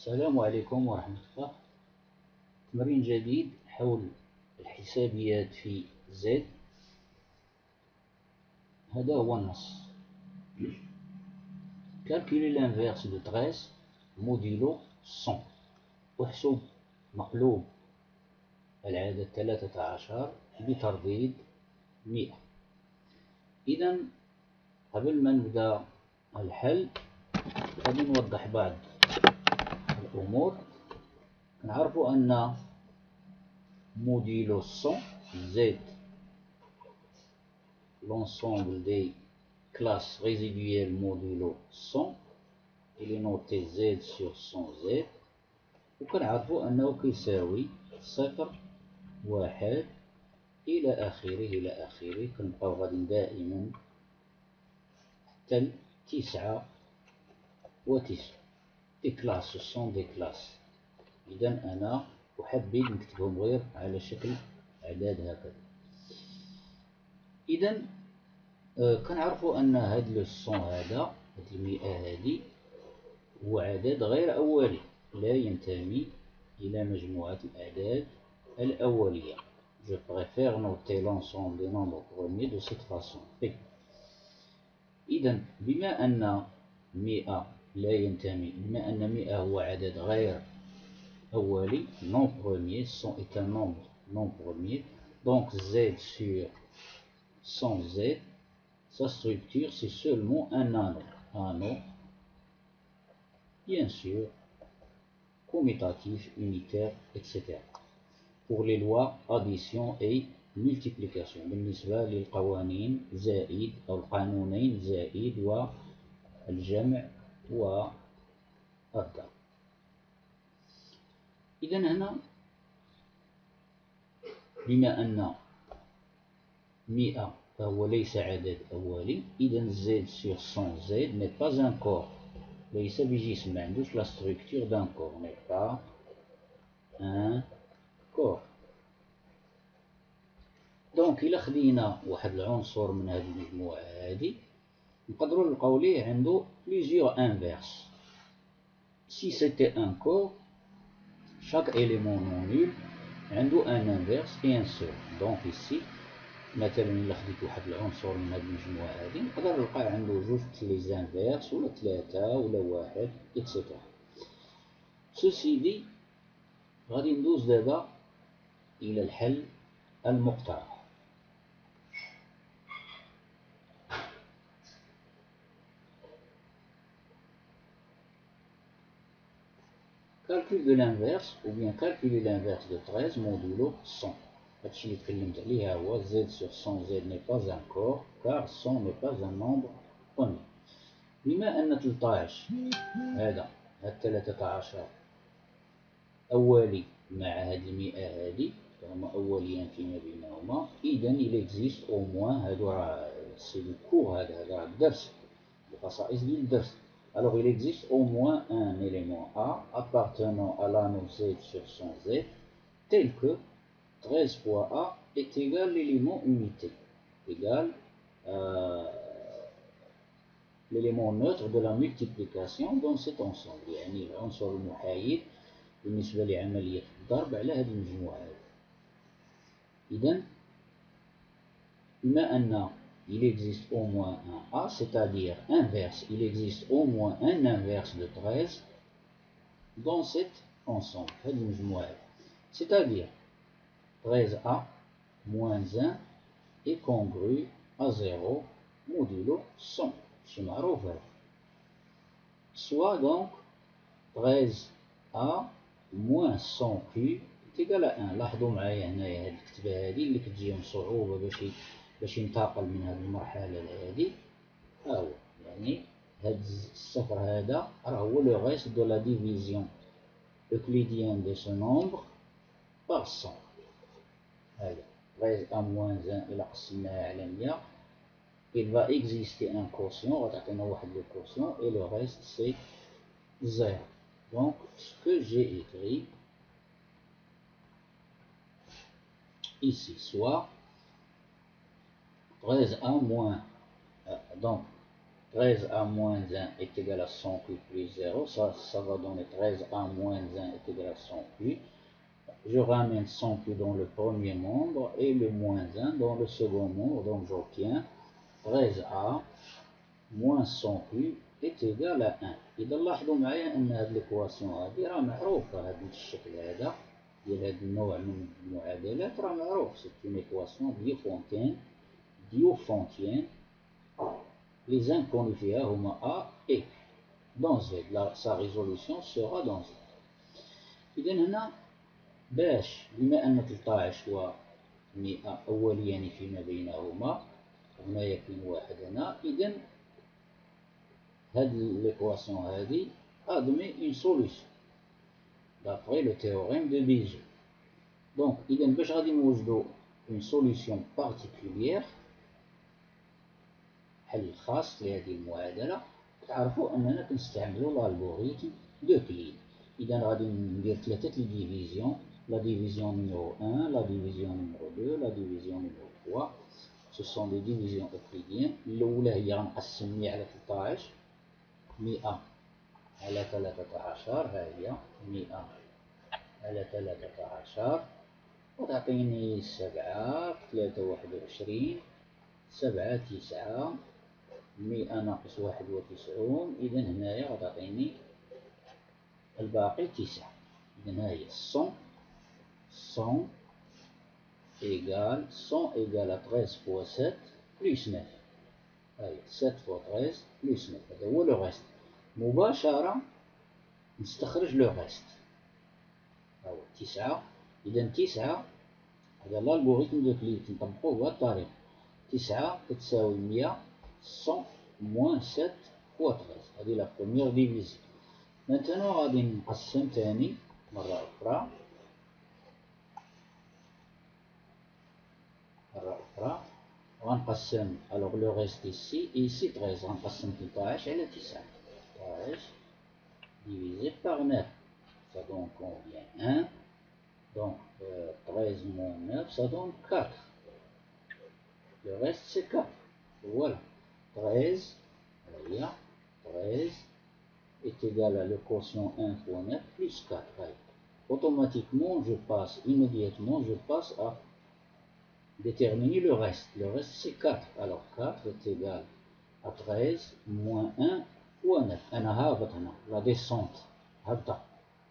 السلام عليكم ورحمة الله. تمرين جديد حول الحسابيات في زد. هذا هو النص. calculer l'inverse de 13 modulo 100. احسب مقلوب العدد 13 بترديد 100. إذا قبل ما نبدأ الحل غادي نوضح بعض الأمور. نعرفوا أن modulo 100 Z l'ensemble des classes résiduelles modulo 100 il est noté Z sur 100Z. وكنعرفوا أنه كيساوي 0 1 إلى آخره كنبقاو غاديين دائما حتى 99 دي كلاس. ce sont des classes. إذا أنا أحبذ نكتبهم غير على شكل أعداد هكذا. إذا كنعرفوا أن هاد لو سون هذا هاد المئة هادي هو عدد غير أولي لا ينتمي إلى مجموعة الأعداد الأولية. Je préfère noter l'ensemble des nombres premiers de cette façon. إذا بما أن 100 لا ينتمي، بما أن 100 هو عدد غير أولي non premier, 100 est un nombre non premier, donc Z sur 100Z, sa structure c'est seulement un anneau, bien sûr, commutatif, unitaire, etc. pour les lois addition et multiplication. بالنسبة للقوانين زائد أو القانونين زائد والجمع والضرب. إذا هنا بما أن 100 فهو ليس عدد أولي، إذا Z sur 100Z n'est pas un corps. ليس بجسم، ما عندوش لا structure d'un corps، n'est pas un corps. دونك إلا خدينا واحد العنصر من هذه المجموعة هذه نقدروا نلقاو ليه عنده plusieurs inverses. Si c'était un corps, chaque élément non nul عنده un inverse et un seul. donc ici مثلا إلا خديت واحد العنصر من هذه المجموعة هذه نقدر نلقى عنده جوج لي زانفيرس ولا ثلاثة ولا واحد إكسيتيرا. ceci dit غادي ندوز دابا إلى الحل المقترح. calcul de l'inverse ou bien calculer l'inverse de 13 modulo 100. هادشي اللي تكلمت عليه هو Z sur 100Z n'est pas un corps car 100 n'est pas un nombre premier. بما أن 13 هذا 13 أولي مع هاد المئة هادي فهما أوليان فيما بينهما، إذا il existe au moins هادو راه سي لو كور، هذا راه الدرس الخصائص ديال الدرس. Alors il existe au moins un élément A appartenant à l'anneau Z sur 100Z tel que 13 fois A est égal à l'élément unité, égal l'élément neutre de la multiplication dans cet ensemble. يعني العنصر المحايد بالنسبة لعملية الضرب على هذه المجموعة. إذا بما أن il existe au moins un A, c'est-à-dire inverse, il existe au moins un inverse de 13 dans cet ensemble, c'est-à-dire 13A moins 1 est congru à 0 modulo 100. Soit donc 13A moins 100Q est égal à 1. لاحظوا معايا هنايا هاد الكتابة هادي اللي كتجيهم صعوبة باش ينتقل من هذه المرحلة لهذه. ها هو يعني هاد الصفر هذا راه هو لو ريست دو لا ديفيزيون euclidienne de ce nombre par 100. هذا 13A moins 1 إلا قسمناها على 100 il va exister un quotient، غتعطينا واحد le quotient et le reste c'est 0. donc ce que j'ai écrit ici, soit 13A moins donc 13a moins 1 est égal à 100q plus 0. Ça va donner 13a moins 1 est égal à 100q. Je ramène 100q dans le premier membre et le moins 1 dans le second membre. Donc j'obtiens 13a moins 100q est égal à 1. إذا لاحظوا معايا أن هذه الإكواسيون هذه راه معروفة. هذا الشكل هذا ديال هذا النوع من المعادلات راه معروف. سي اون إكواسيون ديوفونتيين. Les inconnus فيها هما A et dans Z. Sa résolution sera dans Z. إذا هنا باش بما أن 13 و 100 أوليان فيما بينهما هنا يكون واحد هنا. إذا هاد l'équation هذه admet une solution d'après le théorème de Bézier. Donc إذا باش غادي نوجدو une solution particulière حل خاص لهذه المعادلة تعرفوا أننا كنستعملو l'algorithme de Kleene. إذا غادي ندير ثلاثة ديفيزيون. La division numéro 1, la division numéro 2, la division numéro 3. Ce sont des divisions euclidiennes. الأولى هي غنقسم 100 على 13. 100 على 13 ها هي 100 على 13 وتعطيني 7 في 3 21 7 9 100 ناقص 91. إذا هنايا غتعطيني الباقي 9. إذا ها هي 100 égale 13 fois 7 plus 9. هاهي 7 fois 13 plus 9. هذا هو لو غيست. مباشرة نستخرج لو غيست. ها هو 9. إذا 9 هذا l'algorithme de Kleene نطبقوه بهذه الطريقة. 9 تساوي 100 100 moins 7 fois 13. هذه لا بروميير ديفيزيون. maintenant غادي نقسم تاني مرة أخرى. غنقسم alors le reste ici 13 غنقسم 13 على 9. 13 divisé par 9 ça donc convient 1. donc 13 moins 9 ça donne 4. le reste c'est 4. voilà 13 est égal à le quotient 1 fois 9 plus 4. automatiquement immédiatement je passe à déterminer le reste. Le reste c'est 4. Alors 4 est égal à 13 moins 1 fois 9. أنا هابط هنا لا ديسونت هابطة.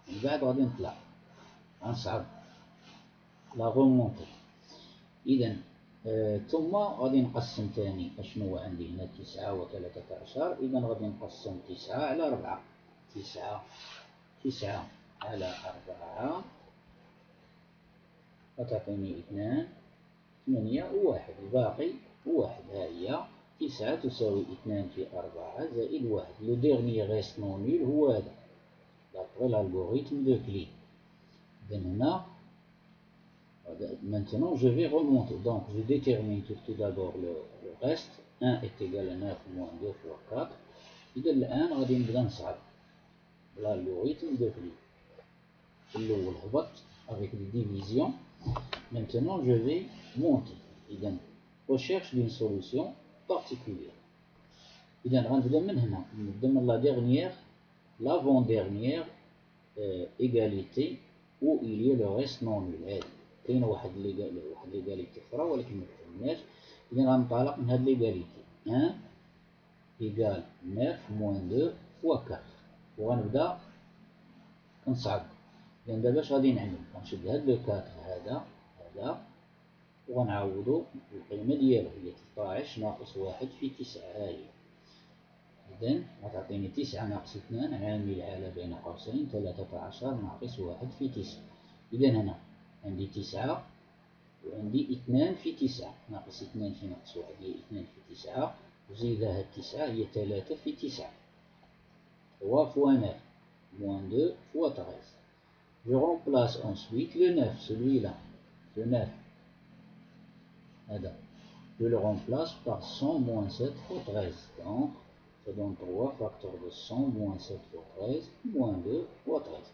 من بعد غادي نطلع غنصعد لا غومونتي. إذا ثم غادي نقسم تاني أشنو هو عندي هنا 9 و 13. إذا غادي نقسم 9 على 4. 9 على 4 غتعطيني 2 8 وواحد. الباقي واحد. ها هي 9 تساوي 2 في 4 زائد 1. لو ديرني غيست نون نول هو هذا d'après l'algorithme de Kleene. إذا هنا maintenant je vais remonter. donc je détermine tout d'abord le reste. 1 est égal à 9 moins 2 fois 4. إذا الآن غادي نبدا نصعد l'algorithme de Kleene. الأول هبط avec des divisions. Maintenant, je vais monter. إذا recherche d'une solution particulière. إذا غنبدا من هنا. نبدا من la dernière, l'avant-dernière égalité où il y a le reste non nul. هذه كاينه واحد l'égalité أخرى ولكن ما فهمناش. إذا غنطلق من هاد l'égalité 1 égale 9 moins 2 fois 4 وغنبدا كنصعد. إذا دابا اش غادي نعمل؟ غنشد هاد لو 4 هذا وغنعوضو القيمة ديالو هي 13 ناقص 1 في 9. هاهي إذا غتعطيني 9 ناقص 2 عامل على بين قوسين 13 ناقص 1 في 9. إذا هنا عندي 9 وعندي 2 في 9 ناقص 2 في ناقص 1 هي 2 في 9 وزيد هاد 9 هي 3 في 9. 3 fois 9 moins 2 fois 13. Je remplace ensuite le 9, celui-là, le 9. Je le remplace par 100 moins 7 fois 13. Donc, ça donne 3 facteurs de 100 moins 7 fois 13 moins 2 fois 13.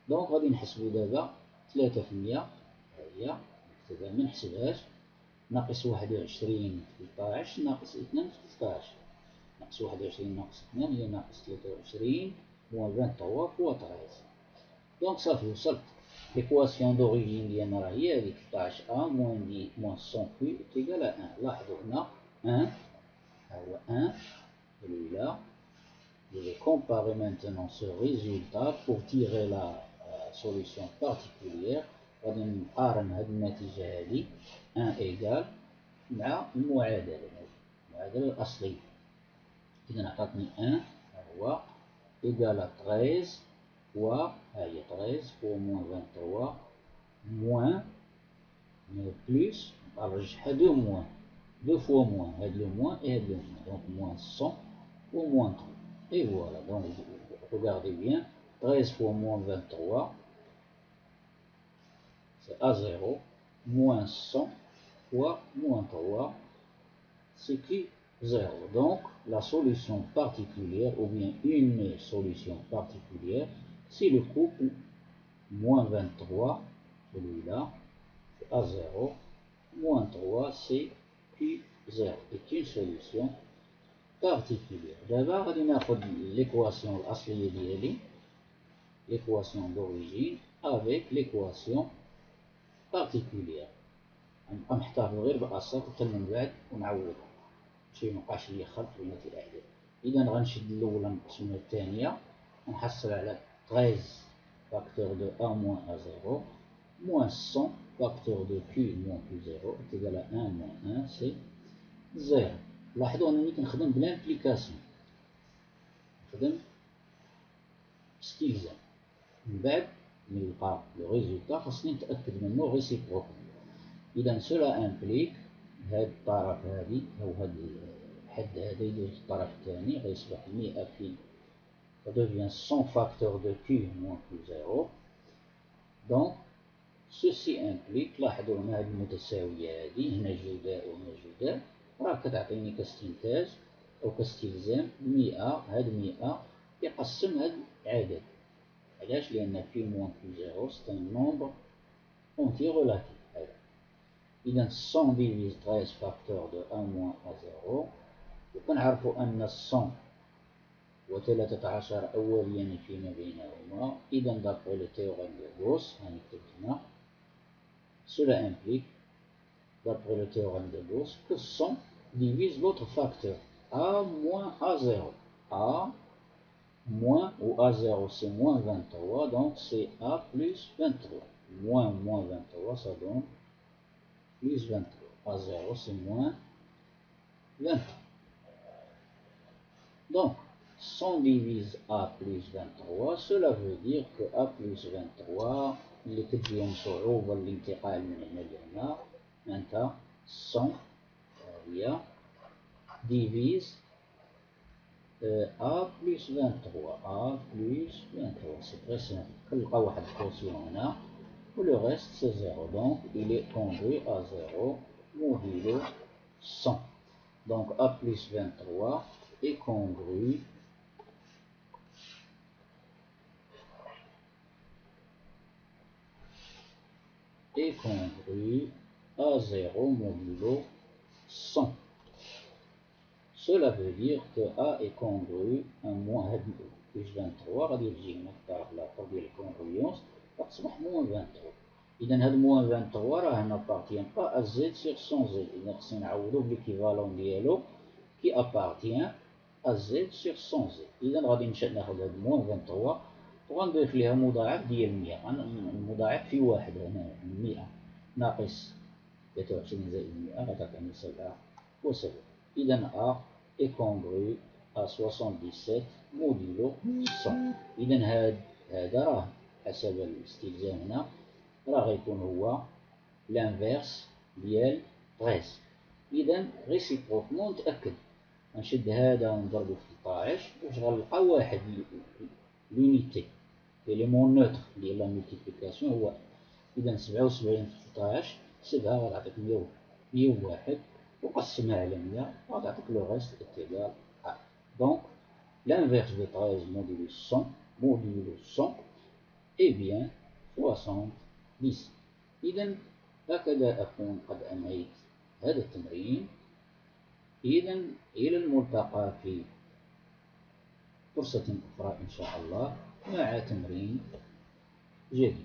Donc, غادي نحسبو دابا 3 في 100 هي نكتبها ما نحسبهاش ناقص 21 في 13 ناقص 2 في 13 ناقص 21 ناقص 2 هي ناقص 23 موان 23 فوا 13. دونك صافي وصلت. ليكواسيون دوريجين ديالنا راه هي هاديك 13 ا موان دي موان 100 بي تيكال 1. لاحظوا هنا 1 ها هو 1 celui-là. Je vais comparer maintenant ce résultat pour tirer la solution particulière. غادي نقارن هاد النتيجة هادي 1 إيكال مع المعادلة الأصلية. إذا عطاتني 1 ها هو إيكال 13 و ها هي 13 فوا موان 23 موان بلوس نرجعها 2 موان 2 fois moins, هاد le moins et هاد le moins, donc moins 100 ou moins 30. Et voilà, donc regardez bien, 13 fois moins 23, c'est à 0, moins 100 fois moins 3, c'est qui 0. Donc la solution particulière, ou bien une solution particulière, c'est le couple moins 23, celui-là, c'est à 0, moins 3, c'est Q0 est une solution particulière. D'abord, on va prendre l'équation l'équation d'origine avec l'équation particulière. On va نحتفظ غير بأساط من بعد ونعوضها باش ميبقاش لي خلط بين الأعداد. إذا غنشد الأولى نقسمها الثانية ونحصل على 13 facteur de a moins a0 moins 100 facteur de q moins q0 est égal à 1 moins 1 c'est 0. لاحظوا أنني كنخدم بلامبليكاسيون، نخدم استلزام. من بعد ملي نلقى لو ريزولتا خاصني نتأكد منه ريسيبروكمون. إذا سولا امبليك هاد الطرف هادي أو هاد الحد هذا يدوز للطرف الثاني غيصبح 100 في ça devient 100 facteur de q moins q0. donc ceci implique لاحظوا هنا هاد المتساوية هادي هنا جداء وهنا جداء راه كتعطيني كاستنتاج أو كاستلزام 100 هاد 100 يقسم هاد العدد. علاش؟ لأن q moins q0 c'est un nombre entier relatif. إذا 100 divise 13 facteur de 1 moins a0 وكنعرفوا أن 100 و13 أوليان فيما بينهما. إذا d'après le théorème de Gauss هنكتب هنا cela implique d'après le théorème de Gauss que 100 divise l'autre facteur a moins a0. a moins ou a0 c'est moins 23 donc c'est a plus 23. Moins 23 ça donne plus 23. a0 c'est moins 23. Donc 100 divise a plus 23 cela veut dire que a plus 23 اللي كتجيهم صعوبة الانتقال من هنا لهنا انت 100 هي divise a plus 23 a plus 23 c'est très simple. كنلقى واحد الكوسيون هنا و le reste c'est 0 donc il est conduit à 0 modulo 100. donc a plus 23 est congru à 0 modulo 100. Cela veut dire que A est congru à moins plus 23 غادي تجي هنا في الطرف الآخر ديال الكونغرويونس غتصبح moins 23. إذا هاد moins 23 راه n'appartient pas à z sur 100z. إذا خصنا نعوضو بليكيفالون ديالو qui appartient à z sur 100z. إذا غادي ناخد هاد moins 23 وغنضيف ليها مضاعف ديال 100. المضاعف في واحد هنا 100 ناقص 23 زائد 100 غتعطيني 77. إذا A est congru à 77 modulo 100. إذا هذا راه حسب الاستلزام هنا راه غيكون هو لانفيرس ديال 13. إذا ريسيبروكمون نتأكد غنشد هذا ونضربو في 13 واش غنلقى واحد لونيتي إليمون نوتر ديال لا مولتيبليكاسيون هو. إذا 77 في 13 7 غتعطيك 101 وقسمها على 100 غتعطيك لو ريست إتيغال أ. دونك l'inverse de 13 modulo 100 est bien 70. إذا هكذا أكون قد أنهيت هذا التمرين. إذا إلى الملتقى في فرصة أخرى إن شاء الله مع تمرين جديد.